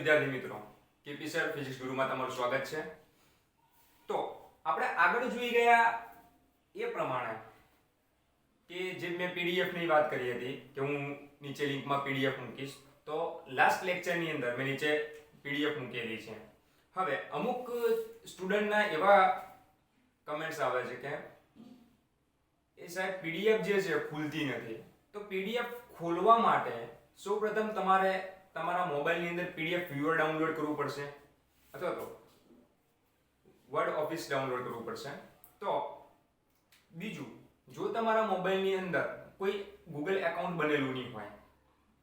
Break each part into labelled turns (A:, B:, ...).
A: વિદ્યાર્થી મિત્રો, KP sir physics ગુરુમાં તમારું સ્વાગત છે. તો આપણે આગળ જોઈ ગયા એ પ્રમાણે કે જે મેં પીડીએફ ની વાત કરી હતી કે હું નીચે લિંકમાં પીડીએફ મૂકીશ, તો લાસ્ટ લેક્ચરની અંદર મેં નીચે પીડીએફ મૂકેલી છે. હવે અમુક સ્ટુડન્ટના એવા કમેન્ટ્સ આવે છે કે એ સાહેબ પીડીએફ જે છે ખુલતી નથી. તો પીડીએફ ખોલવા માટે સૌપ્રથમ તમારે તમારા મોબાઈલની અંદર પીડીએફ વ્યુઅર ડાઉનલોડ કરવું પડશે અથવા તો વર્ડ ઓફિસ ડાઉનલોડ કરવું પડશે. તો બીજું, જો તમારા મોબાઈલની અંદર કોઈ ગૂગલ એકાઉન્ટ બનેલું નહીં હોય,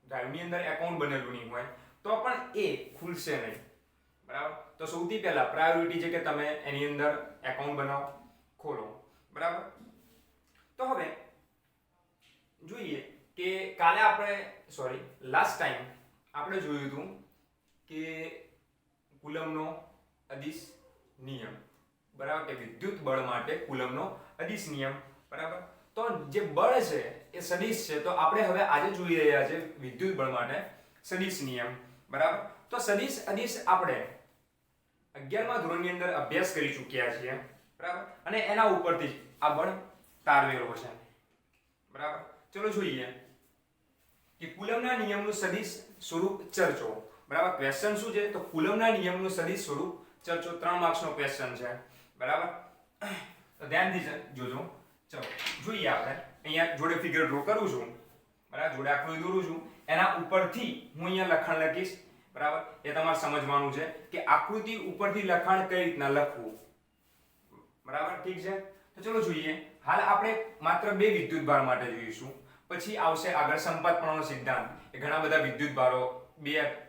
A: ડ્રાઈવની અંદર એકાઉન્ટ બનેલું નહીં હોય, તો પણ એ ખુલશે નહીં. બરાબર. તો સૌથી પહેલા પ્રાયોરિટી છે કે તમે એની અંદર એકાઉન્ટ બનાવો, ખોલો. બરાબર. તો હવે જોઈએ કે કાલે આપણે લાસ્ટ ટાઈમ આપણે જોયું હતું કે કુલમનો અદિશ નિયમ, બરાબર, કે વિદ્યુત બળ માટે કુલમનો અદિશ નિયમ. બરાબર. તો જે બળ છે એ સદિશ છે, તો આપણે હવે આજે જોઈ રહ્યા છે વિદ્યુત બળ માટે સદિશ નિયમ. બરાબર. તો સદિશ અદિશ આપણે 11મા ધોરણની અંદર અભ્યાસ કરી ચૂક્યા છીએ. બરાબર. અને એના ઉપરથી આ બળ તારવેલો છે. બરાબર. ચલો જોઈએ કે કુલમના નિયમનું સદિશ સ્વરૂપ ચર્ચો. બરાબર. ક્વેશ્ચન શું છે? તો કુલમના નિયમનું સદિશ સ્વરૂપ ચર્ચો. 3 માર્ક્સનો ક્વેશ્ચન છે. બરાબર. તો ધ્યાનથી જોજો. ચલો જોઈએ. આપણે અહીંયા જોડે ફિગર ડ્રો કરું છું, બરાબર, જોડે આકૃતિ દોરું છું. એના ઉપરથી હું અહીંયા લખાણ લખીશ. બરાબર. એ તમારે સમજવાનું છે કે આકૃતિ ઉપરથી લખાણ કઈ રીતના લખવું. બરાબર. ઠીક છે. તો ચલો જોઈએ. હાલ આપણે માત્ર 2 વિદ્યુત ભાર માટે જોઈશું. પછી આવશે આગળ સંપાતપણાનો સિદ્ધાંત. એ ઘણા બધા વિદ્યુત ભારો,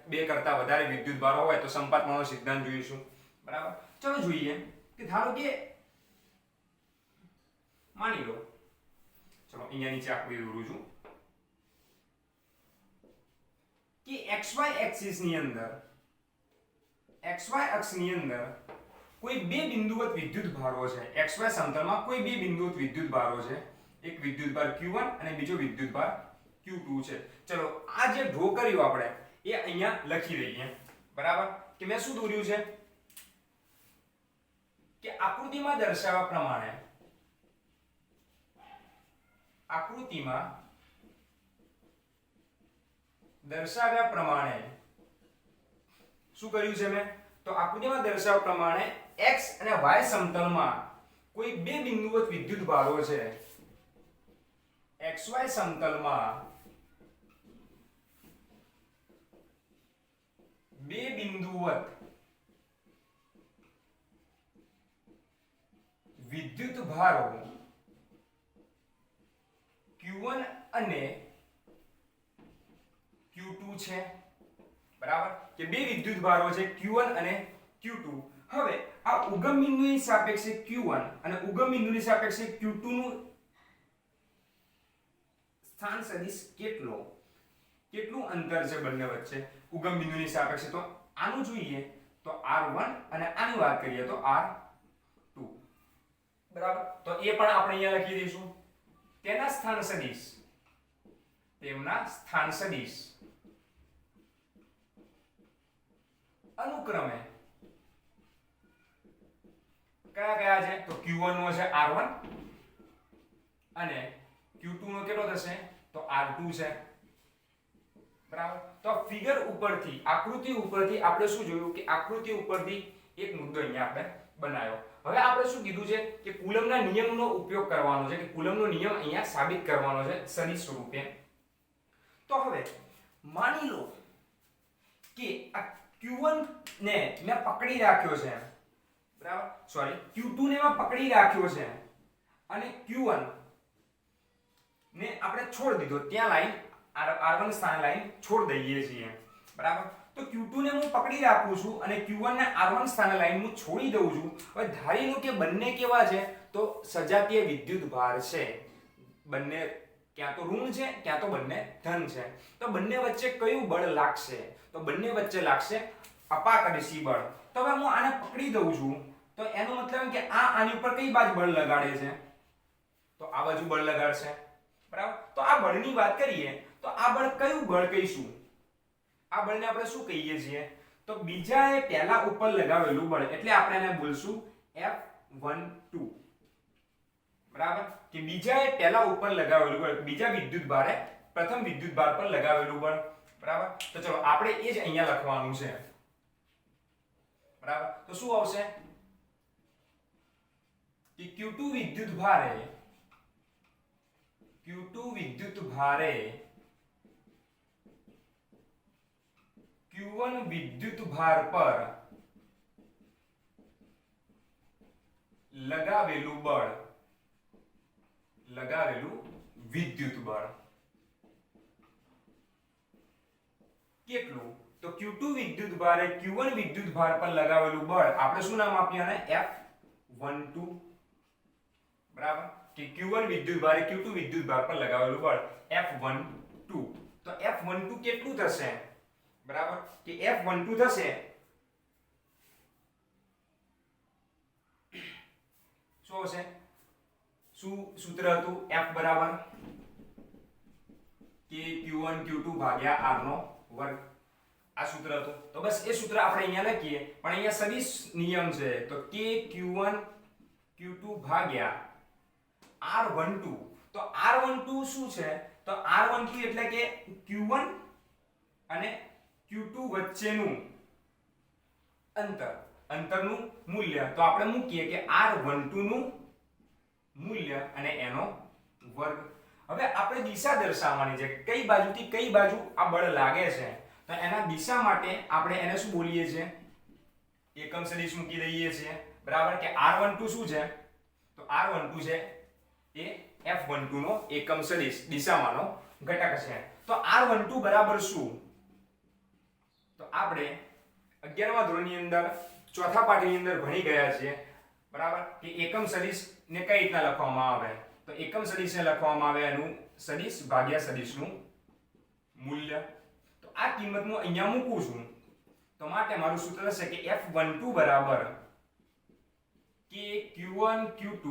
A: બે કરતા વધારે વિદ્યુત ભારો હોય તો સંપાતપણાનો સિદ્ધાંત જોઈશું. બરાબર. ચલો જોઈએ કે ધારો કે માની લો, ચલો અહીંયા નીચે આકૃતિ દોરું છું કે xy એક્સિસ ની અંદર, xy અક્ષની અંદર કોઈ 2 બિંદુવત વિદ્યુત ભારો છે. xy સમતલમાં કોઈ 2 બિંદુવત વિદ્યુત ભારો છે. એક વિદ્યુત ભાર q1 અને બીજો વિદ્યુત ભાર q2 છે. ચલો આ જે ડ્રો કર્યું આપણે એ અહીંયા લખી દઈએ. બરાબર. કે મેં શું દોર્યું છે કે આકૃતિમાં દર્શાવ્યા પ્રમાણે શું કર્યું છે મેં? તો આકૃતિમાં દર્શાવ્યા પ્રમાણે x અને y સમતલમાં કોઈ 2 બિંદુવત વિદ્યુત ભારો છે. xy સમતલમાં 2 બિંદુવત વિદ્યુત ભારો q1 અને q2 છે. બરાબર. કે 2 વિદ્યુત ભારો છે q1 અને q2. હવે આ ઉગમ બિંદુની સાપેક્ષે q1 અને ઉગમ બિંદુની સાપેક્ષે q2 નું સ્થાન સદિશ કેટલું અંતર છે બંને વચ્ચે ઉગમ બિંદુની સાપેક્ષે? તો આનું જોઈએ તો r1 અને આની વાત કરીએ તો r2. બરાબર. તો એ પણ આપણે અહીંયા લખી દઈશું. તેમના સ્થાન સદિશ અનુક્રમે કયા છે? તો q1 નો છે r1 અને q2 નો કેટલો થશે? તો r2 છે. બરાબર. તો ફિગર ઉપરથી, આકૃતિ ઉપરથી આપણે શું જોયું કે આકૃતિ ઉપરથી એક મુદ્દો અહીંયા આપણે બનાવ્યો. હવે આપણે શું કીધું છે કે કુલમના નિયમનો ઉપયોગ કરવાનો છે, કે કુલમનો નિયમ અહીંયા સાબિત કરવાનો છે સદિશ સ્વરૂપે. તો હવે માની લો કે આ q1 ને મેં પકડી રાખ્યો છે. બરાબર. q2 ને મેં પકડી રાખ્યો છે અને q1 ને આપણે છોડ દીધો. ત્યાં લાઈન r1 સ્થાને લાઈન છોડ દઈએ છીએ. બરાબર. તો q2 ને હું પકડી રાખું છું અને q1 ને r1 સ્થાને લાઈન હું છોડી દઉં છું. હવે ધારી લો કે બંને કેવા છે? તો સજાતીય વિદ્યુત ભાર છે. બંને ક્યાં તો ઋણ છે, ક્યાં તો બંને ધન છે. તો બંને વચ્ચે કયું બળ લાગશે? તો બંને વચ્ચે લાગશે અપાકર્ષી બળ. તો હવે હું આને પકડી દઉં છું, તો એનો મતલબ કે આની ઉપર કઈ બાજુ બળ લગાડે છે? તો આ બાજુ બળ લગાડશે. બરાબર. તો આ બળની વાત કરીએ તો આ બળ કયું બળ કહીશું? આ બળને આપણે શું કહીએ છીએ? તો બીજાએ પહેલા ઉપર લગાવેલું બળ એટલે આપણે એને બોલશું F12, બરાબર, કે બીજાએ પહેલા ઉપર લગાવેલું બળ, બીજા વિદ્યુત ભારે પ્રથમ વિદ્યુત ભાર પર લગાવેલું બળ, બરાબર. તો ચલો આપણે એ જ અહીંયા લખવાનું છે, બરાબર. તો શું આવશે કે Q2 વિદ્યુત ભારે Q1 વિદ્યુત ભાર પર લગાવેલું વિદ્યુત બળ કેટલું? તો Q2 વિદ્યુત ભારે Q1 વિદ્યુત ભાર પર લગાવેલું બળ આપણે શું નામ આપ્યું આને F12, બરાબર, કે Q1 વિદ્યુત ભારે Q2 વિદ્યુત ભાર પર લગાવેલું બળ F12. તો F12 કેટલું થશે, બરાબર, કે F12 થશે શું હશે, શું સૂત્ર હતું, F બરાબર કે Q1 Q2 ભાગ્યા R નો વર્ગ, આ સૂત્ર હતું. તો બસ એ સૂત્ર આપણે અહીંયા લખીએ, પણ અહીંયા સદિશ નિયમ છે, તો K Q1 Q2 ભાગ્યા R12. તો R12 શું છે, તો R12 એટલે કે Q1 અને Q2 વચ્ચેનું અંતરનું મૂલ્ય. તો આપણે મૂકીએ કે R12 નું મૂલ્ય અને એનો વર્ગ. હવે આપણે દિશા દર્શાવવાની છે, કઈ બાજુથી કઈ બાજુ આ બળ લાગે છે. તો એના દિશા માટે આપણે એને શું બોલીએ છીએ, એકમ સદિશ મૂકી દઈએ છીએ, બરાબર, કે R12 શું છે, તો R12 છે એ F12 નો એકમ સદિશ દિશામાંનો ઘટક છે. તો R12 બરાબર શું, તો આપણે 11મા ધોરણની અંદર ચોથા પાઠની અંદર ભણી ગયા છીએ, બરાબર, કે એકમ સદિશ ને કઈ રીતના લખવામાં આવે. તો એકમ સદિશને લખવામાં આવે એનું સદિશ ભાગ્યા સદિશનું મૂલ્ય. તો આ કિંમત હું અહીંયા મૂકું છું, તો માટે મારું સૂત્ર છે કે F12 બરાબર કે Q1 Q2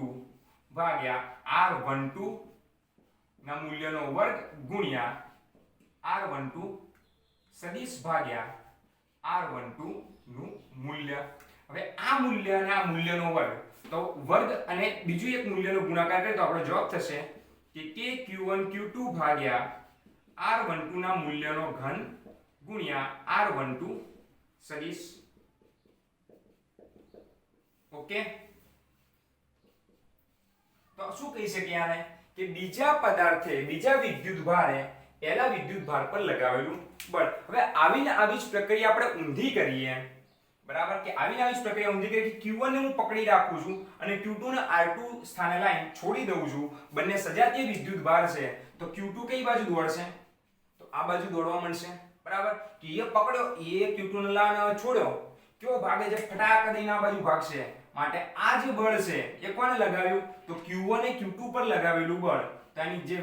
A: ભાગ્યા R12 ના મૂલ્યનો વર્ગ ગુણ્યા R12 સદિશ ભાગ્યા R12 નું મૂલ્ય. હવે આ મૂલ્ય અને આ મૂલ્યનો વર્ગ, તો વર્ગ અને બીજું એક મૂલ્યનો ગુણાકાર કરીએ તો આપણો જવાબ થશે કે K Q1 Q2 ભાગ્યા R12 ના મૂલ્યનો ઘન ગુણ્યા R12 સદિશ. ઓકે, તો શું કહી શકીએ આને, કે બીજા પદાર્થે બીજા વિદ્યુત ભારે પહેલા વિદ્યુત ભાર પર લગાવેલું બળ. હવે આવીને આવી જ પ્રક્રિયા આપણે ઊંધી કરીએ, બરાબર, કે આવીને આવી જ પ્રક્રિયા ઊંધી કરીએ કે Q1 ને હું પકડી રાખું છું અને Q2 ને R2 સ્થાને લાઈન છોડી દઉં છું, બંને સજાતીય વિદ્યુત ભાર છે, તો Q2 કઈ બાજુ દોડશે, તો આ બાજુ દોડવા મળશે, બરાબર, કે એ પકડ્યો એ Q2 ને લાઈન છોડ્યો, કયો ભાગે છે, ફટાક દઈને આ બાજુ ભાગશે. માટે આ જે બળ છે એ કોને લગાવ્યું, તો Q1 એ Q2 પર લગાવેલું બળ, તો એની જે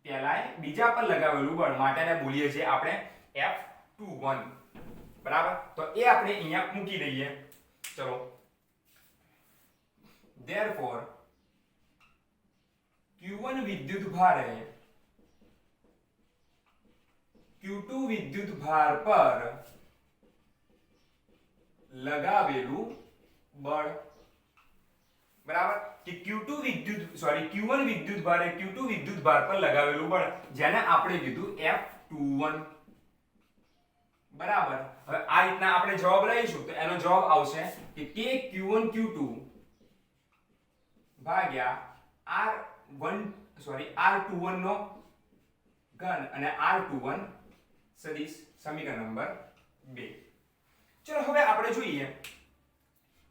A: પહેલા બીજા પર લગાવેલું બળ, માટે એને બોલીએ છીએ આપણે F21, બરાબર. તો એ આપણે અહીંયા મૂકી દઈએ. ચલો, therefore Q1 વિદ્યુત ભારે Q2 વિદ્યુત ભાર પર લગાવેલું બળ, બરાબર, કે Q1 વિદ્યુત ભારે Q2 વિદ્યુત ભાર પર લગાવેલું બળ, જેને આપણે કીધું F21, બરાબર. હવે આ રીતના આપણે જવાબ લઈશું તો એનો જવાબ આવશે કે K Q1 Q2 ભાગ્યા R21 નો ઘન અને R21 સદિશ, સમીકરણ નંબર 2. ચલો હવે આપણે જોઈએ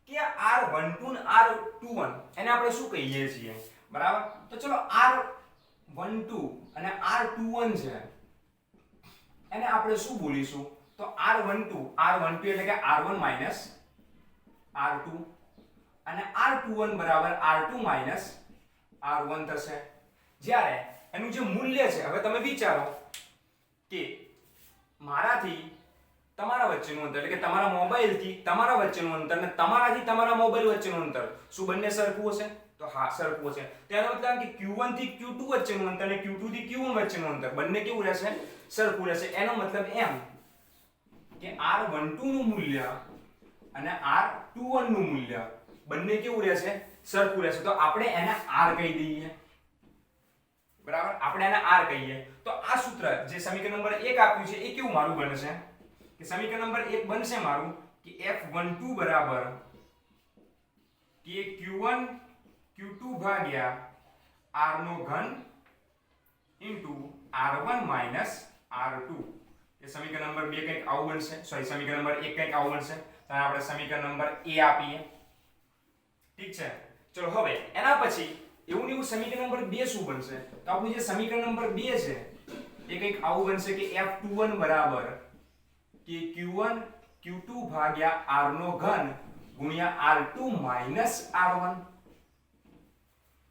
A: કે R12 અને R21 એને આપણે શું કહીએ છીએ, બરાબર. તો ચલો R12 અને R21 છે એને આપણે શું બોલીશું, તો R12 એટલે કે R1 માઈનસ R2 અને R21 બરાબર R2 માઈનસ R1 થશે. જ્યારે એનું જે મૂલ્ય છે, હવે તમે વિચારો કે મારાથી તમારા વચ્ચેનું અંતર એટલે કે તમારા મોબાઈલથી તમારા વચ્ચેનું અંતર અને તમારાથી તમારા મોબાઈલ વચ્ચેનું અંતર શું બંને સરખું હશે, તો હા સરખું હશે. તેનો મતલબ કે Q1 થી Q2 વચ્ચેનું અંતર અને Q2 થી Q1 વચ્ચેનું અંતર બંને કેવું રહેશે, સરખું રહેશે. એનો મતલબ એમ કે R12 નું મૂલ્ય અને R21 નું મૂલ્ય બંને કેવું રહેશે સરખું રહેશે તો આપણે એને R કહી દઈએ બરાબર આપણે એને R કહીએ તો આ સૂત્ર જે સમીકરણ નંબર 1 આપ્યું છે એ કેવું મારું બનશે કે સમીકરણ નંબર 1 બનશે મારું કે F12 બરાબર કે Q1 Q2 ભાગ્યા R નો ઘન ઇન્ટુ R1 માઈનસ R2 એ સમીકરણ નંબર 2 કંઈક આવું બનશે સોરી સમીકરણ નંબર 1 કંઈક આવું બનશે તો આપણે સમીકરણ નંબર A આપીએ ઠીક છે ચલો હવે એના પછી એવું ને એવું સમીકરણ નંબર 2 શું બનશે તો આપણું જે સમીકરણ નંબર 2 છે એ કંઈક આવું બનશે કે F21 બરાબર કે Q1 Q2 ભાગ્યા R નો ઘન ગુણ્યા R2 માઈનસ R1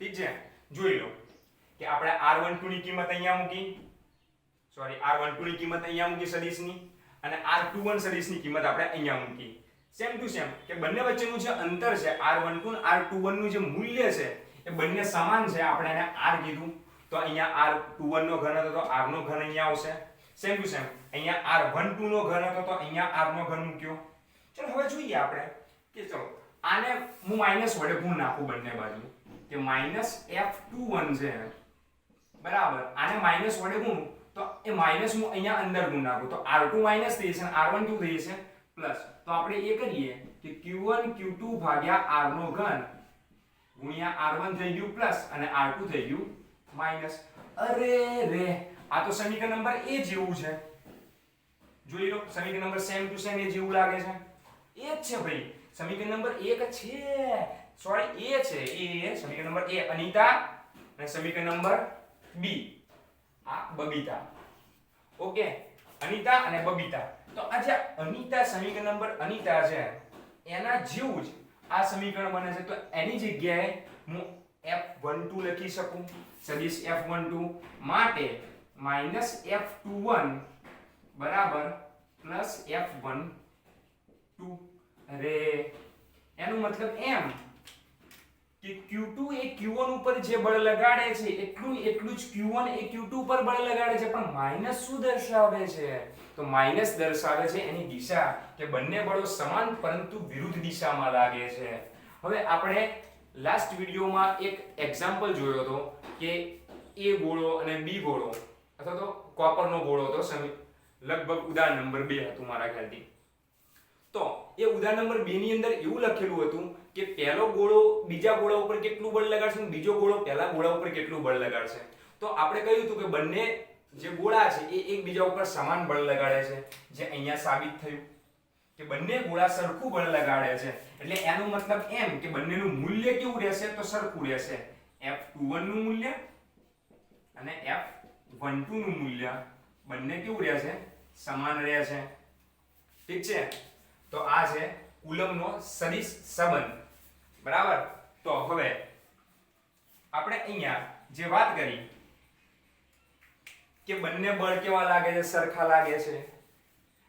A: ઠીક છે જોઈ લો કે આપણે R12 ની કિંમત અહીંયા મૂકી સોરી R12 ની કિંમત અહીંયા મૂકી સદિશની અને R21 સદિશની કિંમત આપણે અહીંયા મૂકી સેમ ટુ સેમ કે બંને વચ્ચેનું જે અંતર છે R12 અને R21 નું જે મૂલ્ય છે એ બંને સમાન છે આપણે એને R કીધું તો અહીંયા R21 નો ઘન હતો તો R નો ઘન અહીંયા આવશે સેમ ટુ સેમ અહીંયા R12 નો ઘન હતો તો અહીંયા R નો ઘન મૂક્યો ચલો હવે જોઈએ આપણે કે ચલો આને હું માઈનસ વડે ગુણ નાખું બંને બાજુ કે માઈનસ F21 છે બરાબર આને માઈનસ વડે ગુણ તો એ માઈનસ હું અહીંયા અંદર ગુણ નાખું તો R2 માઈનસ થઈ જશે અને R12 થઈ જશે પ્લસ તો આપણે એ કરીએ કે Q1 Q2 ભાગ્યા R નો ઘન ગુણ્યા R1 થઈ ગયું પ્લસ અને R2 થઈ ગયું માઈનસ અરે રે આ તો સમીકરણ નંબર A જેવું છે જોઈ લો સમીકરણ નંબર સેમ ટુ સેમ એ જેવું લાગે છે એ જ છે ભાઈ સમીકરણ નંબર 1 છે સોરી A છે એ સમીકરણ નંબર A અનિતા અને સમીકરણ નંબર B આ બબીતા ઓકે અનિતા અને બબીતા તો આ જે અનિતા સમીકરણ નંબર અનિતા છે એના જેવું જ આ સમીકરણ બને છે તો એની જગ્યાએ હું F12 લખી શકું સદિશ F12 માટે -F21 બરાબર +F12 અરે એનો મતલબ એમ કે Q2 એ Q1 ઉપર જે બળ લગાડે છે એટલું જ Q1 એ Q2 પર બળ લગાડે છે પણ માઈનસ શું દર્શાવે છે તો માઈનસ દર્શાવે છે એની દિશા કે બંને બળો સમાન પરંતુ વિરુદ્ધ દિશામાં લાગે છે હવે આપણે લાસ્ટ વિડિયોમાં એક એક્ઝામ્પલ જોયો હતો કે A ગોળો અને B ગોળો અથવા તો કોપરનો ગોળો હતો લગભગ ઉદાહરણ નંબર 2 હતું મારા ખ્યાલથી તો એ ઉદાહરણ નંબર 2 ની અંદર એવું લખેલું હતું કે પહેલો ગોળો બીજા ગોળા ઉપર કેટલું બળ લગાડશે અને બીજો ગોળો પહેલા ગોળા ઉપર કેટલું બળ લગાડશે તો આપણે કહ્યું હતું કે બંને જે ગોળા છે એ એકબીજા ઉપર સમાન બળ લગાડે છે જે અહીંયા સાબિત થયું કે બંને ગોળા સરખું બળ લગાડે છે એટલે એનો મતલબ એમ કે બંનેનું મૂલ્ય કેવું રહેશે તો સરખું રહેશે F21 નું મૂલ્ય અને F12 નું મૂલ્ય બંને કેવું રહેશે સમાન રહેશે ઠીક છે તો આ છે કુલમનો સદિશ સંબંધ બરાબર તો હવે આપણે અહીંયા જે વાત કરી કે બંને બળ કેવા લાગે છે સરખા લાગે છે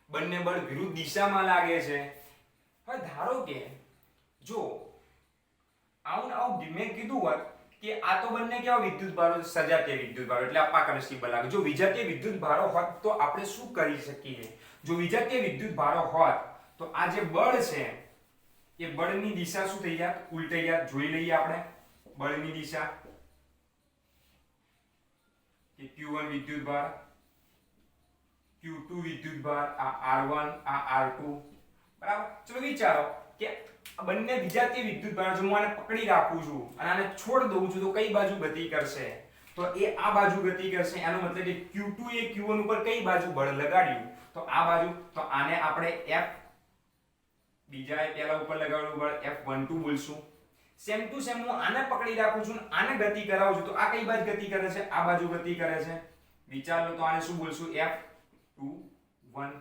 A: બંને બળ વિરુદ્ધ દિશામાં લાગે છે હવે ધારો કે જો આવું મેં કીધું હોત કે આ તો બંને કેવા વિદ્યુત ભારો સજાતીય વિદ્યુત ભારો એટલે અપાકર્ષી બળ લાગે જો વિજાતીય વિદ્યુત ભારો હોત તો આપણે શું કરી શકીએ જો વિજાતીય વિદ્યુત ભારો હોત તો આ જે બળ છે એ બળની દિશા શું થઈ જાત ઉલટાઈ જાત જોઈ લઈએ આપણે બળની દિશા કે Q1 વિદ્યુત ભાર Q2 વિદ્યુત ભાર આ R1 આ R2 બરાબર ચલો વિચારો કે આ બંને વિજાતીય વિદ્યુત ભાર જો હું આને પકડી રાખું છું અને આને છોડ દઉં છું તો કઈ બાજુ ગતિ કરશે તો એ આ બાજુ ગતિ કરશે એનો મતલબ કે Q2 એ Q1 ઉપર કઈ બાજુ બળ લગાડ્યું તો આ બાજુ તો આને આપણે F બીજા પહેલા ઉપર લગાવેલું બળ F12 બોલશું સેમ ટુ સેમ હું આને પકડી રાખું છું આને ગતિ કરાવું છું તો આ કઈ બાજુ ગતિ કરે છે આ બાજુ ગતિ કરે છે વિચાર લો તો આને શું બોલશું F21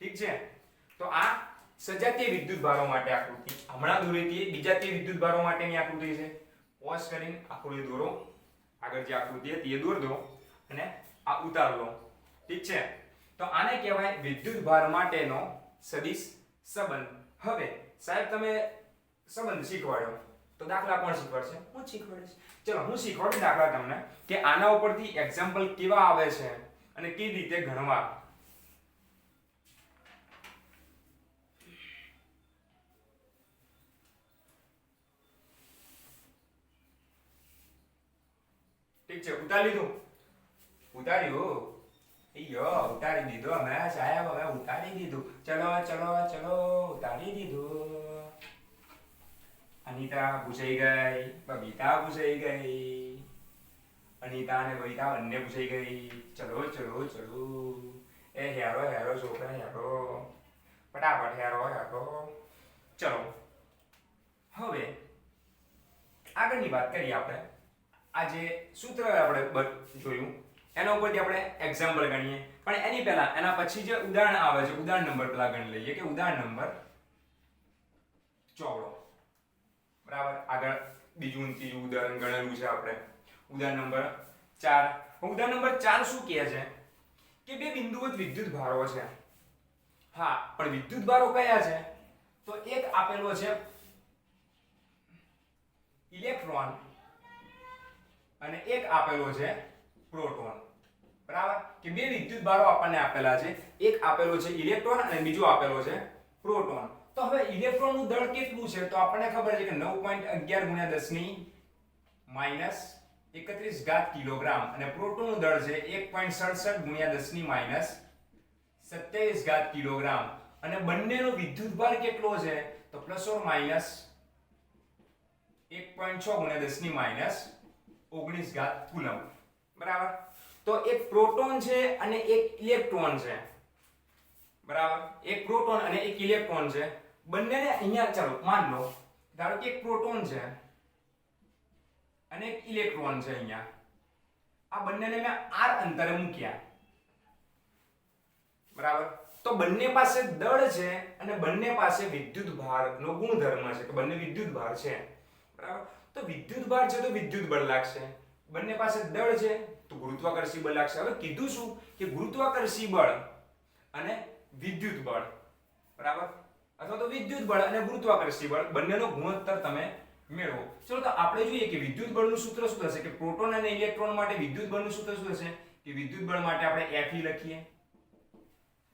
A: ઠીક છે તો આ સજાતીય વિદ્યુત ભારો માટે આકૃતિ હમણાં દોરી હતી વિજાતીય વિદ્યુત ભારો માટેની આકૃતિ છે પોઝ કરીને આકૃતિ દોરો આગળ જે આકૃતિ હતી એ દોર દો અને આ ઉતાર લો ઠીક છે તો આને કહેવાય વિદ્યુત ભાર માટેનો સદિશ સંબંધ હવે સાહેબ તમે સંબંધ શીખવાડ્યો તો દાખલા કોણ શીખવાડશે હું શીખવાડીશ ચલો હું શીખવાડું દાખલા તમને કે આના ઉપરથી એક્ઝામ્પલ કેવા આવે છે અને કેવી રીતે ગણવા ઠીક છે, ઉતારી લીધું? ઉતાર્યું? યો ઉતારી દીધું અમે સાહેબ, હવે ઉતારી દીધું. ચલો ચલો ચલો, ઉતારી દીધું. અનિતા પૂછાઈ ગઈ, બબીતા પૂછાઈ ગઈ, અનિતા અને બબીતા બંને પૂછાઈ ગઈ. ચલો ચલો ચલો, એ હેરો હેરો છોકરા હેરો, ફટાફટ હેરો હેરો. ચલો હવે આગળની વાત કરીએ આપણે. આ જે સૂત્ર આપણે જોયું એના ઉપરથી આપણે એક્ઝામ્પલ ગણીએ, પણ એની પહેલા એના પછી જે ઉદાહરણ આવે છે, ઉદાહરણ નંબર પેલા ગણી લઈએ કે ઉદાહરણ નંબર 14. બરાબર, આગળ બીજું ત્રીજું ઉદાહરણ ગણેલું છે આપણે. ઉદાહરણ નંબર 4. ઉદાહરણ નંબર 4 શું કહે છે કે બે બિંદુવત વિદ્યુત ભારો છે. હા, પણ વિદ્યુત ભારો કયા છે? તો એક આપેલો છે ઇલેક્ટ્રોન અને એક આપેલો છે પ્રોટોન. બરાબર, કે બે વિદ્યુત ભારો આપણને આપેલા છે, એક આપેલો છે ઇલેક્ટ્રોન અને બીજો આપેલો છે પ્રોટોન. તો હવે ઇલેક્ટ્રોનનું દળ કેટલું છે? તો આપણને ખબર છે કે 9.11 × 10 -31 કિલોગ્રામ, અને પ્રોટોનનું દળ છે 1.67 × 10 - 27 કિલોગ્રામ. અને બંનેનો વિદ્યુત ભાર કેટલો છે? તો ±1.6 × 10 - 19 કુલમ. બરાબર, તો એક પ્રોટોન છે અને એક ઇલેક્ટ્રોન છે. બરાબર, એક પ્રોટોન અને એક ઇલેક્ટ્રોન છે. બંનેને અહીંયા ચાલો માન લો, ધારો કે એક પ્રોટોન છે અને એક ઇલેક્ટ્રોન છે. અહીંયા આ બંનેને મેં r અંતરે મૂક્યા. બરાબર, તો બંને પાસે દળ છે અને બંને પાસે વિદ્યુત ભારનો ગુણધર્મ છે કે બંને વિદ્યુત ભાર છે. બરાબર, તો વિદ્યુત ભાર છે તો વિદ્યુત બળ લાગશે, બંને પાસે દળ છે તો ગુરુત્વાકર્ષી બળ લાગશે. હવે કીધું શું કે ગુરુત્વાકર્ષી બળ અને વિદ્યુત બળ, બરાબર, અથવા તો વિદ્યુત બળ અને ગુરુત્વાકર્ષી બળ બંનેનો ગુણોત્તર તમે મેળવો. ચલો તો આપણે જોઈએ કે વિદ્યુત બળનું સૂત્ર શું થશે કે પ્રોટોન અને ઇલેક્ટ્રોન માટે વિદ્યુત બળનું સૂત્ર શું થશે કે વિદ્યુત બળ માટે આપણે Fe લખીએ.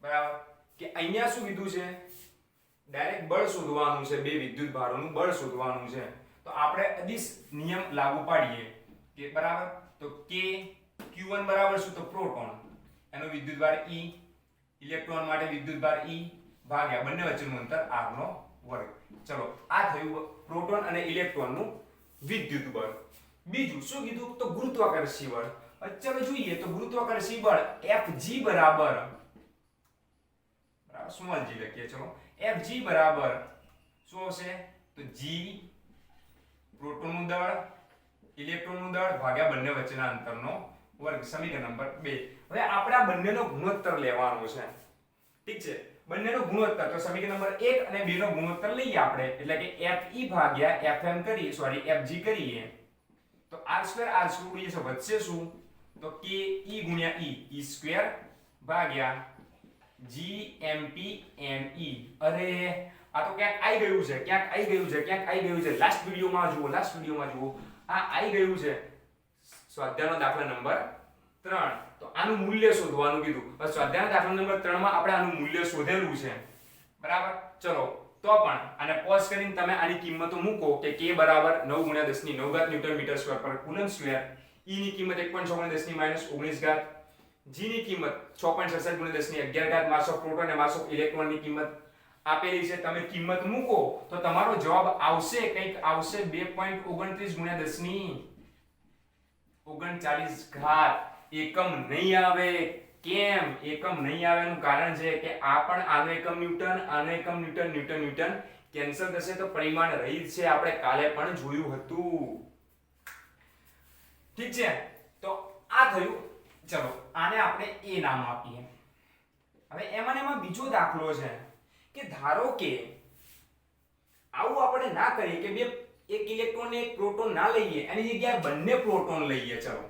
A: બરાબર, કે અહીંયા શું કીધું છે? ડાયરેક્ટ બળ શોધવાનું છે, બે વિદ્યુત ભારોનું બળ શોધવાનું છે. તો આપણે અદિશ નિયમ લાગુ પાડીએ કે બરાબર, તો K Q1 બરાબર શું? તો પ્રોટોન, એનો વિદ્યુત ભાર E, ઇલેક્ટ્રોન માટે વિદ્યુત ભાર E ભાગ્યા બંને વચ્ચેનું અંતર r નો વર્ગ. ચલો, આ થયું પ્રોટોન અને ઇલેક્ટ્રોનનું વિદ્યુત બળ. બીજું શું કીધું? તો ગુરુત્વાકર્ષી બળ. ચલો જોઈએ તો ગુરુત્વાકર્ષી બળ Fg બરાબર સ્મોલ g લખીએ. ચલો, Fg બરાબર શું હશે? તો g પ્રોટોનનું દળ ઇલેક્ટ્રોનનું દળ ભાગ્યા બંને વચ્ચેના અંતરનો વર્ગ. સમીકરણ નંબર 2. હવે આપણે આ બંનેનો ગુણોત્તર લેવાનો છે. ઠીક છે, બંનેનો ગુણોત્તર. તો સમીકરણ નંબર 1 અને 2 નો ગુણોત્તર લઈએ આપણે, એટલે કે Fe ભાગ્યા Fm કરીએ, સોરી Fg કરીએ તો r2 ઉડીએ છે, વધશે શું? તો Ke ગુણ્યા E2 ભાગ્યા GMPME. અરે આ તો ક્યાંક આવી ગયું છે, ક્યાંક આવી ગયું છે. લાસ્ટ વિડિયોમાં જુઓ, આ આવી ગયું છે સ્વાધ્યાયનો દાખલા નંબર 3. તો આનું મૂલ્ય શોધવાનું કીધું. બસ સ્વાધ્યાયના દાખલા નંબર 3 માં આપણે આનું મૂલ્ય શોધેલું છે. બરાબર, ચલો તો પણ આને પોઝ કરીને તમે આની કિંમતો મૂકો કે K બરાબર 9 × 10 - 9 ન્યૂટન મીટર સ્ક્વેર પર કુલમ સ્ક્વેર, E ની કિંમત 1.6 × 10 - 19 G ની કિંમત 6.67 × 10 માસ ઓફ પ્રોટોન અને માસ ઓફ ઇલેક્ટ્રોન ની કિંમત આપેલી છે. તમે કિંમત મૂકો તો તમારો જવાબ આવશે કંઈક આવશે 2.29 × 10 - 39 એકમ નહીં આવે. કેમ એકમ નહીં આવે? એનું કારણ છે કે આ પણ આનો એકમ ન્યૂટન, આનો એકમ ન્યૂટન કેન્સલ થશે તો પરિમાણ રહિત છે. આપણે કાલે પણ જોયું હતું. ઠીક છે, તો આ થયું. ચલો, આને આપણે A નામ આપીએ. હવે એમાં બીજો દાખલો છે કે ધારો કે આવું આપણે ના કરીએ કે બે એક ઇલેક્ટ્રોન ને એક પ્રોટોન ના લઈએ, એની જગ્યાએ બંને પ્રોટોન લઈએ. ચલો,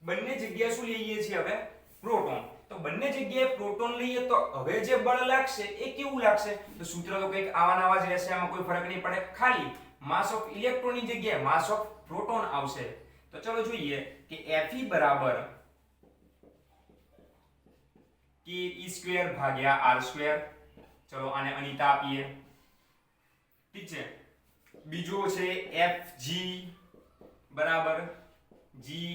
A: બંને જગ્યાએ શું લઈએ છીએ? હવે પ્રોટોન. તો બંને જગ્યાએ પ્રોટોન લઈએ તો હવે જે બળ લાગશે એ કેવું લાગશે? તો સૂત્ર તો કંઈક આવા જ રહેશે, એમાં કોઈ ફરક નહીં પડે. ખાલી માસ ઓફ ઇલેક્ટ્રોન ની જગ્યાએ માસ ઓફ પ્રોટોન આવશે. તો ચલો જોઈએ કે Fe બરાબર Ke² ભાગ્યા r². ચલો આને અનિતા આપીએ. ઠીક છે, બીજો છે Fg બરાબર જી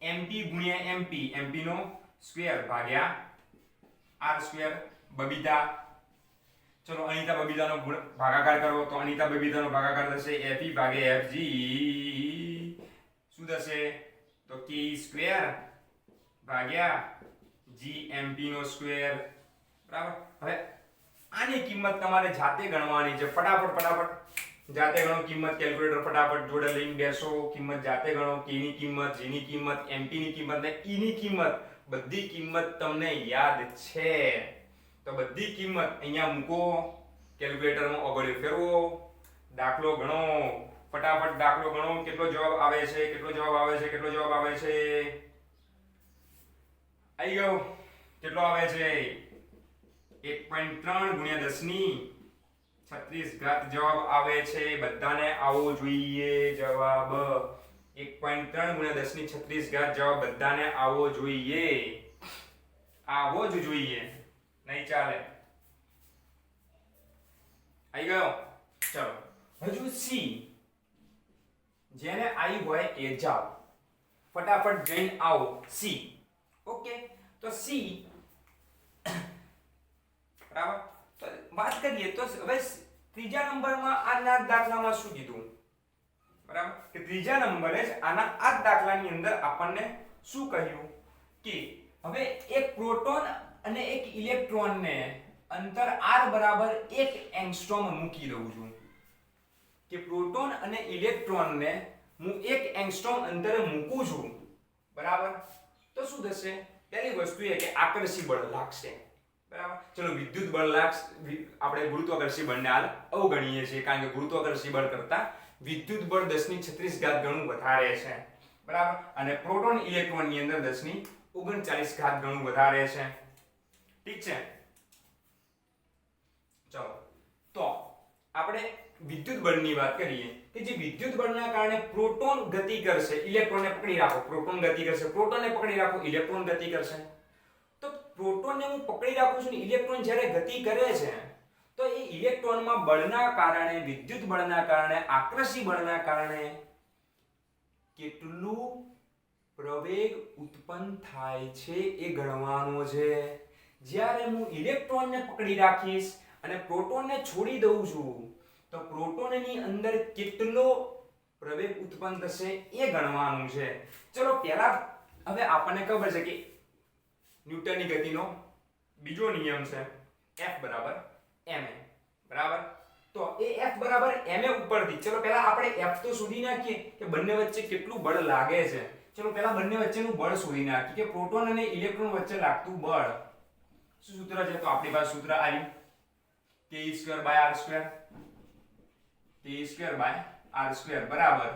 A: એમપી ગુણ્યા એમપી, એમપી નો સ્ક્વેર ભાગ્યા આર સ્ક્વેર બબીતા. ચલો અનિતા બબીતાનો ભાગાકાર કરો તો અનિતા બબીતાનો ભાગાકાર થશે એફઈ ભાગ્યા એફજી. શું થશે તો કે સ્ક્વેર ભાગ્યા જી એમપી નો સ્ક્વેર. બરાબર. હવે આની કિંમત તમારે જાતે ગણવાની છે. ફટાફટ જાતે ગણો કિંમત. કેલ્ક્યુલેટર ફટાફટ જોડે લઈને બેસો. કિંમત જાતે ગણો. કે ની કિંમત, જી ની કિંમત, એમપી ની કિંમત ને ઈ ની કિંમત. બધી કિંમત તમને યાદ છે તો બધી કિંમત અહીંયા મૂકો. કેલ્ક્યુલેટરમાં ઓગળ્યો ફેરવો. દાખલો ગણો. ફટાફટ દાખલો ગણો. કેટલો જવાબ આવે છે, કેટલો જવાબ આવે છે, કેટલો જવાબ આવે છે. આવી ગયો. કેટલો આવે છે 1.3 ગુણ્યા 10 ની 36 ઘાત જવાબ આવે છે. બધાને આવો જોઈએ જવાબ. 1.3 ગુણ્યા 10 ની 36 ઘાત જવાબ બધાને આવો જોઈએ. આવો જ જોઈએ, નહીં ચાલે. આવી ગયો. ચલો હજુ સી. જેને આવી હોય એ જાઓ. ફટાફટ જઈને આવો સી. ઓકે તો સી બરાબર. તો વાત કરીએ તો હવે ત્રીજા નંબરમાં આના દાખલામાં શું કીધું બરાબર કે ત્રીજા નંબરે જ આના આ દાખલાની અંદર આપણને શું કહ્યું કે હવે એક પ્રોટોન અને એક ઇલેક્ટ્રોનને અંતર r બરાબર 1 એંગસ્ટ્રોમ મૂકી દઉં છું. કે પ્રોટોન અને ઇલેક્ટ્રોનને હું 1 એંગસ્ટ્રોમ અંતરે મૂકું છું બરાબર. તો શું થશે? પહેલી વસ્તુ એ કે આકર્ષી બળ લાગશે બરાબર. ચલો વિદ્યુત બળ લાગશે. આપણે ગુરુત્વાકર્ષી બળને હાલ અવગણીએ છીએ કારણ કે ગુરુત્વાકર્ષી બળ કરતા વિદ્યુત બળ 10 ની 36 ઘાત ગણું વધારે છે બરાબર. અને પ્રોટોન ઇલેક્ટ્રોન ની અંદર 10 ની 39 ઘાત ગણું વધારે છે. ઠીક છે. ચલો તો આપણે વિદ્યુત બળની વાત કરીએ કે જે વિદ્યુત બળના કારણે પ્રોટોન ગતિ કરશે, ઇલેક્ટ્રોનને પકડી રાખો. પ્રોટોન ગતિ કરશે, પ્રોટોનને પકડી રાખો, ઇલેક્ટ્રોન ગતિ કરશે. તો પ્રોટોનને હું પકડી રાખું છું ને ઇલેક્ટ્રોન જ્યારે ગતિ કરે છે તો એ ઇલેક્ટ્રોનમાં બળના કારણે, વિદ્યુત બળના કારણે, આકર્ષી બળના કારણે કેટલું પ્રવેગ ઉત્પન્ન થાય છે એ ગણવાનો છે. જ્યારે હું ઇલેક્ટ્રોનને પકડી રાખીશ અને પ્રોટોનને છોડી દઉં છું તો પ્રોટોનની અંદર કેટલો પ્રવેગ ઉત્પન્ન થશે એ ગણવાનું છે. ચલો પહેલા હવે આપણને ખબર છે કે ન્યૂટનની ગતિનો બીજો નિયમ છે F બરાબર ma બરાબર. તો એ F બરાબર ma ઉપરથી ચલો પહેલા આપણે F તો શોધી નાખીએ કે બંને વચ્ચે કેટલું બળ લાગે છે. ચલો પહેલા બંને વચ્ચેનું બળ શોધી નાખીએ કે પ્રોટોન અને ઇલેક્ટ્રોન વચ્ચે લાગતું બળ. શું સૂત્ર છે? તો આપણી પાસે સૂત્ર આવ્યું ke² r² બરાબર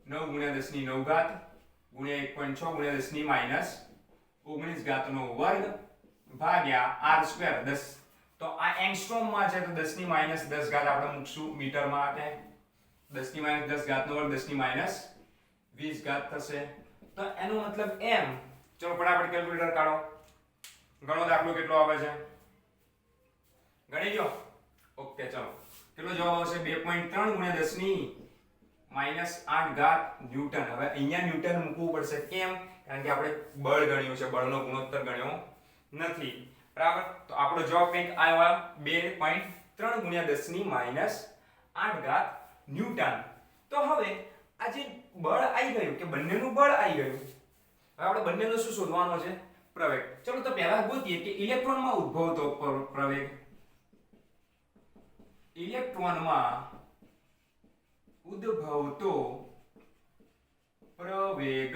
A: 9 ગુણ્યા 10 ની 9 ઘાત ગુણ્યા 1.6 ગુણ્યા 10 ની -19 ઘાતનો વર્ગ ભાગ્યા r² 10. તો આ એંગસ્ટ્રોમ માં છે તો 10 ની -10 ઘાત આપણે મૂકશું મીટરમાં આપે 10 ની -10 ઘાતનો વર્ગ 10 ની -20 ઘાત થશે. તો એનો મતલબ m. ચલો ફટાફટ કેલ્ક્યુલેટર કાઢો. ગણો દાખલો કેટલો આવે છે ગણી લો. ઓકે ચલો કેટલો જવાબ આવશે 2.3 ગુણ્યા 10 ની -8 ઘાત ન્યૂટન. હવે અહીંયા ન્યૂટન મૂકવું પડશે. કેમ? કારણ કે આપણે બળ ગણ્યું છે, બળનો ગુણોત્તર ગણ્યો નથી બરાબર. તો આપણો જવાબ કંઈક આવ્યો 2.3 ગુણ્યા 10 ની -8 ઘાત ન્યૂટન. તો હવે આ જે બળ આવી ગયું કે બંનેનું બળ આવી ગયું, હવે આપણે બંનેનો શું શોધવાનો છે? પ્રવેગ. ચલો તો પહેલા ગોતીએ કે ઇલેક્ટ્રોનમાં ઉદ્ભવતો પ્રવેગ. ઇલેક્ટ્રોનમાં ઉદ્ભવતો પ્રવેગ.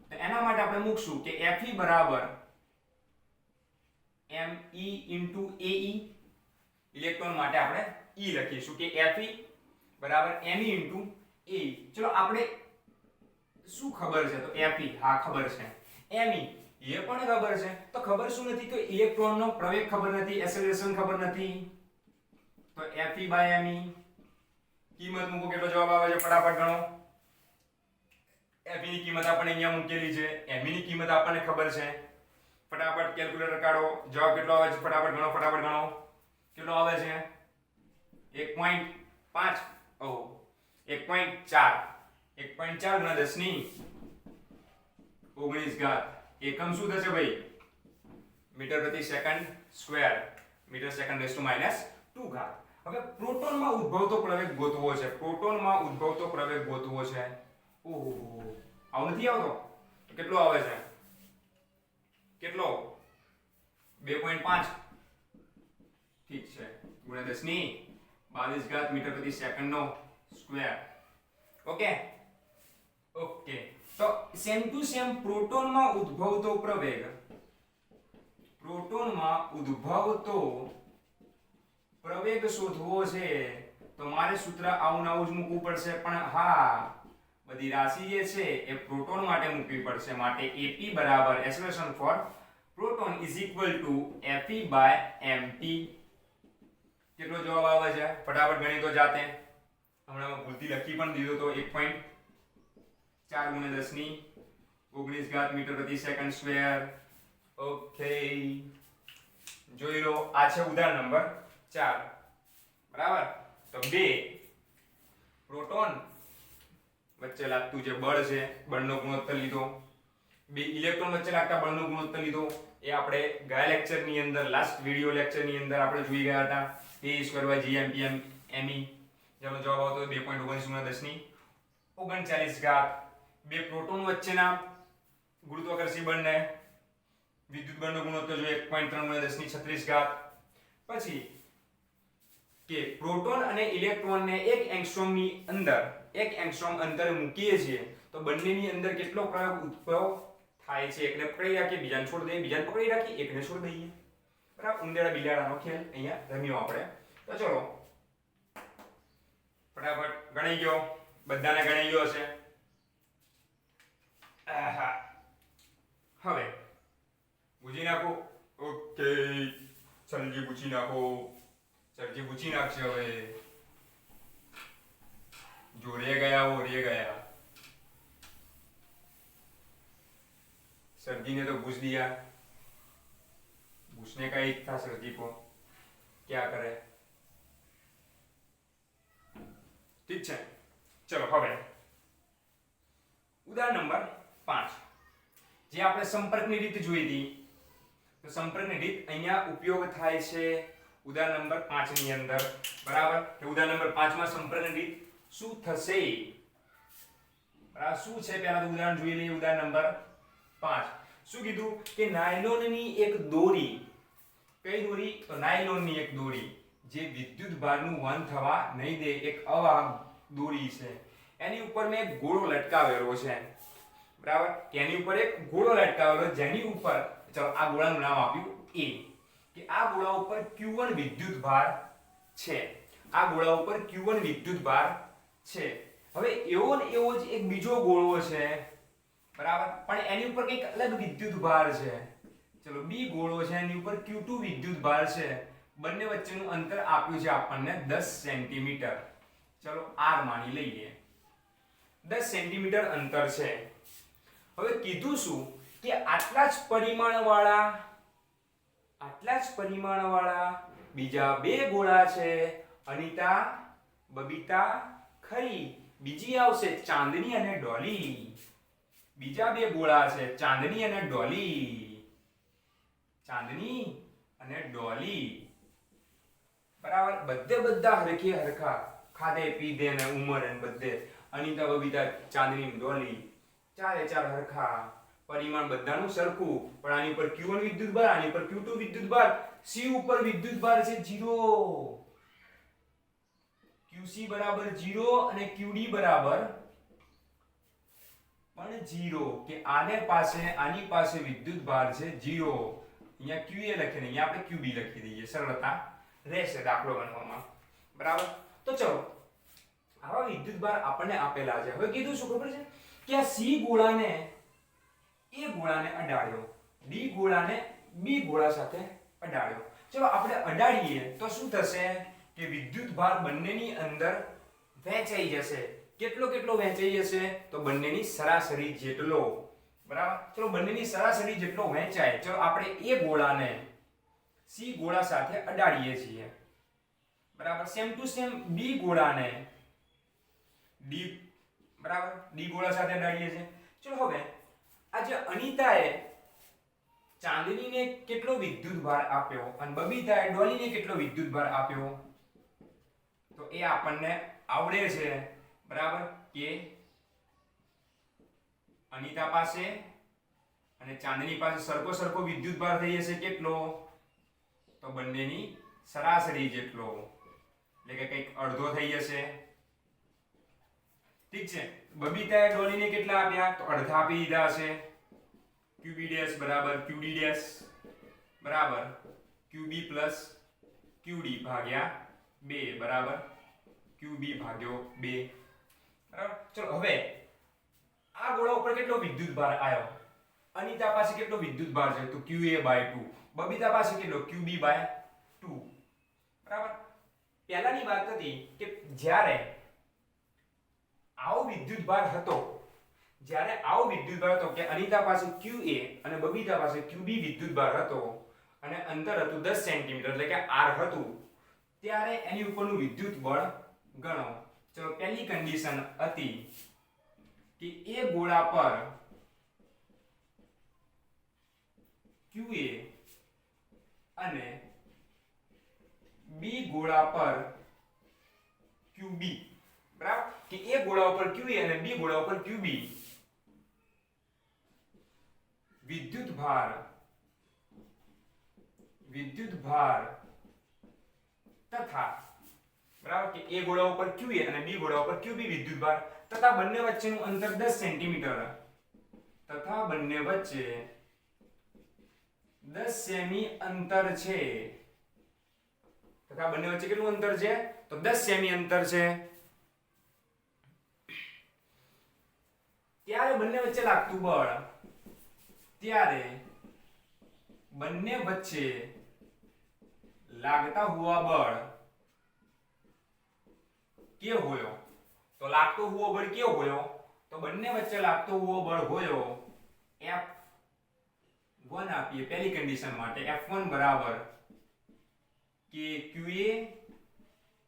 A: તો એના માટે આપણે મૂકશું કે Fe બરાબર me * ae. ઇલેક્ટ્રોન માટે આપણે e લખીશું કે Fe બરાબર me * ae. ચલો આપણે શું ખબર છે? તો Fe હા ખબર છે. me એ પણ ખબર છે. તો ખબર શું નથી? કે ઇલેક્ટ્રોનનો પ્રવેગ ખબર નથી, એક્સેલરેશન ખબર નથી. તો Fe/me કિંમત મૂકો. કેટલો જવાબ આવે છે ફટાફટ ગણો. Fe ની કિંમત આપણે અહીંયા મૂકેલી છે, me ની કિંમત આપણને ખબર છે. ફટાફટ કેલ્ક્યુલેટર કાઢો. જવાબ કેટલો આવે છે ફટાફટ ગણો. ફટાફટ ગણો. કેટલો આવે છે 1.5. ઓહો 1.4. 1.4 ગુણ્યા 10 ની 19 ઘાત એકમ શું થશે ભાઈ મીટર પ્રતિ second square metre second raise to minus 2 ઘાત. હવે પ્રોટોનમાં ઉદ્ભવતો પ્રવેગ ગોતવો છે. પ્રોટોનમાં ઉદ્ભવતો પ્રવેગ ગોતવો છે. ઓહો આવું નથી આવતો. કેટલો આવે છે? કેટલો? 2.5. ઠીક છે. ગુણ્યા 10 ની 22 ઘાત મીટર પ્રતિ સેકન્ડ નો સ્ક્વેર. Okay okay. તો સેમ ટુ સેમ પ્રોટોનમાં ઉદ્ભવતો પ્રવેગ, પ્રોટોનમાં ઉદ્ભવતો પ્રવેગ શોધવો છે તો મારે સૂત્ર આવું આવું જ મૂકવું પડશે. પણ હા બધી રાશિ જે છે એ પ્રોટોન માટે મૂકવી પડશે. માટે AP બરાબર expression for proton is equal to Fe by Mt. કેટલો જવાબ આવે છે ફટાફટ ગણી તો જાતે. હમણાં ભૂલથી લખી પણ દીધો તો 1.4 ગુણ્યા 10 ની 19 ઘાત મીટર પ્રતિ સેકન્ડ સ્ક્વેર. ઓકે જોઈ લો આ છે ઉદાહરણ નંબર 4. બરાબર. તો બે પ્રોટોન વચ્ચે લાગતું જે બળ છે બળનો ગુણોત્તર લીધો, બે ઇલેક્ટ્રોન વચ્ચે લાગતા બળનો ગુણોત્તર લીધો. એ આપણે ગયા લેક્ચર ની અંદર લાસ્ટ વિડિયો લેક્ચર ની અંદર આપણે જોઈ ગયા હતા. a² me જેનો જવાબ આવતો 2.19 10 ની 39 ઘાત. બે પ્રોટોન વચ્ચેના ગુરુત્વાકર્ષી બળને વિદ્યુત બળનો ગુણોત્તર જો 1.3 10 ની 36 ઘાત. પછી કે પ્રોટોન અને ઇલેક્ટ્રોનને 1 એંગસ્ટ્રોમ ની અંદર 1 એંગસ્ટ્રોમ અંતર મૂકીએ છીએ તો બંનેની અંદર કેટલો પ્રયોગ ઉદ્ભવ થાય છે. એકને પકડી રાખીએ બીજાને છોડી દઈએ, બીજાને પકડી રાખીએ એકને છોડી દઈએ. બરાબર. ઉંદેડા બિલાડાનો ખેલ અહીંયા રમ્યો આપણે. તો ચલો ફટાફટ ગણી ગયો, બધાને ગણી ગયો હશે. આહા હવે પૂછી નાખો. ઓકે સરજી પૂછી નાખો. સરજી પૂછી નાખશે હવે. जो रे गया वो रे गया. सरजी ने तो पूछ दिया. पूछने का ही था सरजी को, क्या करे. ठीक છે. ચલો હવે ઉદાહરણ નંબર 5 જે આપણે સંપર્કની રીત જોઈ હતી. તો સંપર્કની રીત અહીંયા ઉપયોગ થાય છે ઉદાહરણ નંબર 5 ની અંદર. બરાબર. કે ઉદાહરણ નંબર 5 માં સંપર્કની રીત શું થશે. બરાબર. શું છે પહેલા તો ઉદાહરણ જોઈ લઈએ. ઉદાહરણ નંબર 5 શું કીધું કે નાયલોનની એક દોરી. કઈ દોરી? તો નાયલોનની એક દોરી જે વિદ્યુત ભારનું વહન થવા નહીં દે. એક અવાહક દોરી છે. એની ઉપર મેં એક ગોળો લટકાવેલો છે. બરાબર. કે એની ઉપર એક ગોળો લટકાવેલો જેની ઉપર ચલો આ ગોળાનું નામ આપ્યું A. કે આ ગોળા ઉપર Q1 વિદ્યુત ભાર છે. આ ગોળા ઉપર Q1 વિદ્યુત ભાર છે. હવે એવો ને એવો જ એક બીજો ગોળો છે. બરાબર. પણ એની ઉપર કંઈક અલગ વિદ્યુત ભાર છે. ચલો B ગોળો છે એની ઉપર Q2 વિદ્યુત ભાર છે. બંને વચ્ચેનું અંતર આપ્યું છે આપણને 10 સેન્ટીમીટર. ચલો R માની લઈએ. 10 સેન્ટીમીટર અંતર છે. હવે કીધું શું કે આટલા જ પરિમાણવાળા બીજા બે ગોળા છે. અનિતા, બબીતા, ખરી. બીજી આવશે ચાંદની અને ડોલી. બીજા બે ગોળા છે ચાંદની અને ડોલી. ચાંદની અને ડોલી. બરાબર. બધે બધા હરખે હરખા ખાધે પીધે ને ઉંમર ને બધે. અનિતા, બબીતા, ચાંદની, ડોલી ચારે ચાર હરખા. પરિમાણ બધાનું સરખું. પણ આની ઉપર Q1 વિદ્યુત ભાર, આની ઉપર Q2 વિદ્યુત ભાર. C ઉપર વિદ્યુત ભાર છે 0. QC બરાબર 0 અને QD બરાબર પણ 0. કે આની પાસે વિદ્યુત ભાર છે 0. અહીંયા QA લખીને અહીંયા આપણે QB લખી દઈએ. સરળતા રહેશે દાખલો ગણવામાં. બરાબર. તો ચલો આવા વિદ્યુત ભાર આપણને આપેલા છે. હવે કીધું શું ખબર છે કે આ C ગોળાને A ગોળાને અડાડ્યો, D ગોળાને B ગોળા સાથે અડાડ્યો. ચલો આપણે અડાડીએ તો શું થશે કે વિદ્યુત ભાર બંનેની અંદર વહેંચાઈ જશે. કેટલો વહેંચાઈ જશે? તો બંનેની સરાસરી જેટલો. બરાબર. ચલો બંનેની સરાસરી જેટલો વહેંચાય. ચલો આપણે A ગોળાને C ગોળા સાથે અડાડીએ છીએ. બરાબર. સેમ ટુ સેમ D ગોળાને D બરાબર D ગોળા સાથે અડાડીએ છીએ. ચલો હવે આ આજે અનિતાએ ચાંદનીને કેટલો વિદ્યુત ભાર આપ્યો અને બબીતાએ ડોલીને કેટલો વિદ્યુત ભાર આપ્યો તો એ આપણને આવડે છે બરાબર કે અનિતા પાસે અને ચાંદની પાસે સરખો વિદ્યુત ભાર થઈ જશે કેટલો તો બંનેની સરાસરી જેટલો એટલે કે કંઈક અડધો થઈ જશે ઠીક છે બબીતાએ ડોલીને કેટલા આપ્યા તો અડધા આપી દીધા હશે QB ડેશ બરાબર QD ડેશ બરાબર QB પ્લસ QD ભાગ્યા 2 બરાબર QB ભાગ્યો 2 બરાબર ચલો હવે આ ગોળા ઉપર કેટલો વિદ્યુત ભાર આવ્યો અનિતા પાસે કેટલો વિદ્યુત ભાર છે તો QA/2 બબીતા પાસે કેટલો QB/2 બરાબર પહેલાની વાત હતી કે જ્યારે આવો વિદ્યુત ભાર હતો કે અનિતા પાસે QA અને બબીતા પાસે QB વિદ્યુત ભાર હતો અને અંતર હતું 10 સેન્ટીમીટર એટલે કે R હતું ત્યારે એની ઉપરનું વિદ્યુત બળ ગણો ચલો પહેલી કન્ડિશન હતી કે એ ગોળા પર QA અને B ગોળા પર QB બરાબર કે એ ગોળા ઉપર QA અને B ગોળા ઉપર QB વિદ્યુત ભાર તથા બરાબર કે એ ગોળા ઉપર QA અને B ગોળા ઉપર QB વિદ્યુત ભાર તથા બંને વચ્ચેનું અંતર 10 સેન્ટીમીટર તથા બંને વચ્ચે 10 સેમી અંતર છે તથા બંને વચ્ચે કેટલું અંતર છે તો 10 સેમી અંતર છે ત્યારે બંને વચ્ચે લાગતું બળ ત્યારે બંને વચ્ચે લાગતા હુआ બળ કે હોયો તો લાગતો હુआ બળ કે હોયો તો બંને વચ્ચે લાગતો હુआ બળ હોયો F1 આપીએ પહેલી કન્ડિશન માટે F1 બરાબર કે QA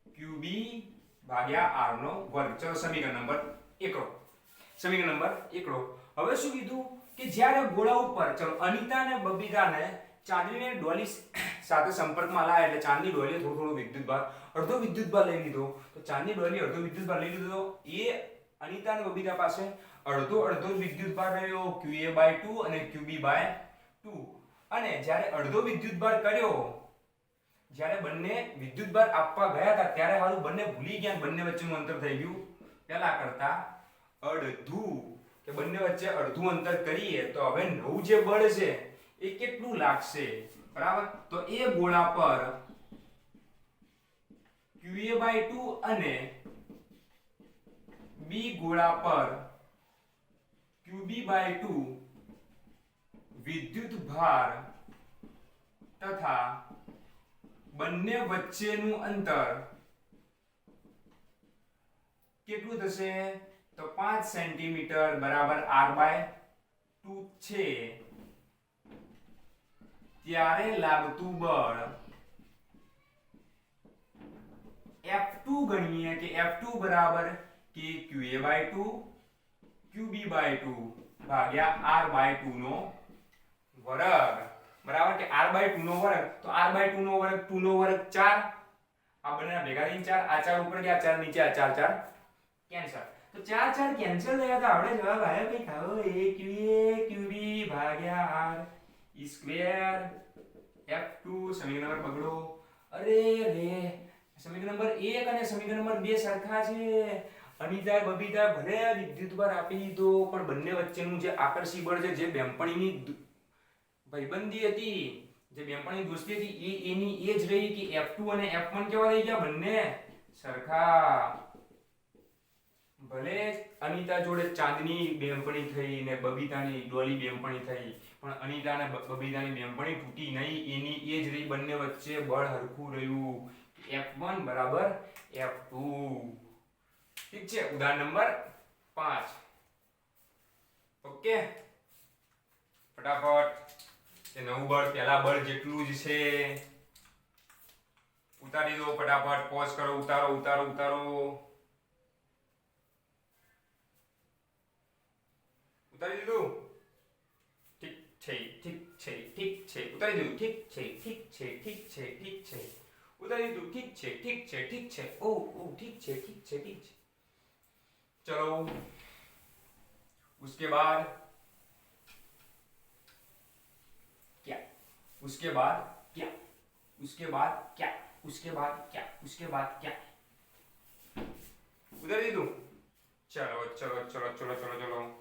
A: QB ભાગ્યા R નો વર્ગ ચલો સમીકરણ નંબર 1 હવે શું કીધું કે જ્યારે ગોળા ઉપર ચલો અનિતા અને બબીતાને ચાંદનીને ડોલી સાથે સંપર્કમાં લાયા એટલે ચાંદની ડોલીએ થોડો વિદ્યુત ભાર અડધો વિદ્યુત ભાર લઈ લીધો તો ચાંદની ડોલીએ અડધો વિદ્યુત ભાર લઈ લીધો એ અનિતા અને બબીતા પાસે અડધો વિદ્યુત ભાર રહ્યો QA/2 અને QB/2 અને જ્યારે અડધો વિદ્યુત ભાર કર્યો જ્યારે બંને વિદ્યુત ભાર આપવા ગયા હતા ત્યારે હારું બંને ભૂલી ગયા બંને વચ્ચેનું અંતર થઈ ગયું પહેલા કરતા અડધું કે બંને વચ્ચે અડધું અંતર કરીએ તો હવે નવું જે બળ છે એ કેટલું લાગશે બરાબર તો એ ગોળા પર QA/2 અને B ગોળા પર QB/2 વિદ્યુત ભાર તથા બંને વચ્ચેનું અંતર કેટલું થશે તો 5 સેન્ટીમીટર બરાબર R/2 છે ત્યારે લાગતું બળ F2 ગણીએ કે F2 બરાબર કે QA/2 QB/2 ભાગ્યા R/2 નો વર્ગ બરાબર કે R/2 નો વર્ગ તો R/2 નો વર્ગ 2 નો વર્ગ 4 આ બંનેના ભેગા થઈને 4 આ 4 ઉપર ગયા 4 નીચે આ 4 કેન્સલ તો 4 કેન્સલ થયા તો આપણે જવાબ આવ્યો કે ખાઓ A QA QB ભાગ્યા R સ્ક્વેર F2 સમીકરણ નંબર પકડો અરે રે સમીકરણ નંબર 1 અને સમીકરણ નંબર 2 સરખા છે અનિતા બબીતા ભલે વિદ્યુત ભાર આપી દીધો પણ બંને વચ્ચેનું જે આકર્ષી બળ છે જે બેંપણીની ભાઈબંધી હતી જે બેંપણી દોસ્તી હતી એ એની એ જ રહી કે F2 અને F1 કેવા થઈ ગયા બંને સરખા ભલે અનિતા જોડે ચાંદની બેંપણી થઈ ને બબીતાની ડોલી બેંપણી થઈ પણ અનિતા અને બબીતાની બેંપણી તૂટી નહીં એની એ જ રહી બંને વચ્ચે બળ હરખું રહ્યું F1 બરાબર F2 ઠીક છે ઉદાહરણ નંબર 5 ઓકે ફટાફટ એ નવું બળ પહેલા બળ જેટલું જ છે ઉતારી દો ફટાફટ પોઝ કરો ઉતારો ઉતારી દીધું છે ઉતારી દીધું ઠીક છે ઠીક છે ઠીક છે ઠીક છે ઉતારી દીધું ઠીક છે ઠીક છે ઠીક છે ઓ ઓ ઠીક છે ઠીક છે ઠીક છે चलो उसके बाद क्या उसके बाद क्या उसके बाद क्या उसके बाद क्या उसके बाद क्या उधर ही दो चलो चलो चलो चलो चलो चलो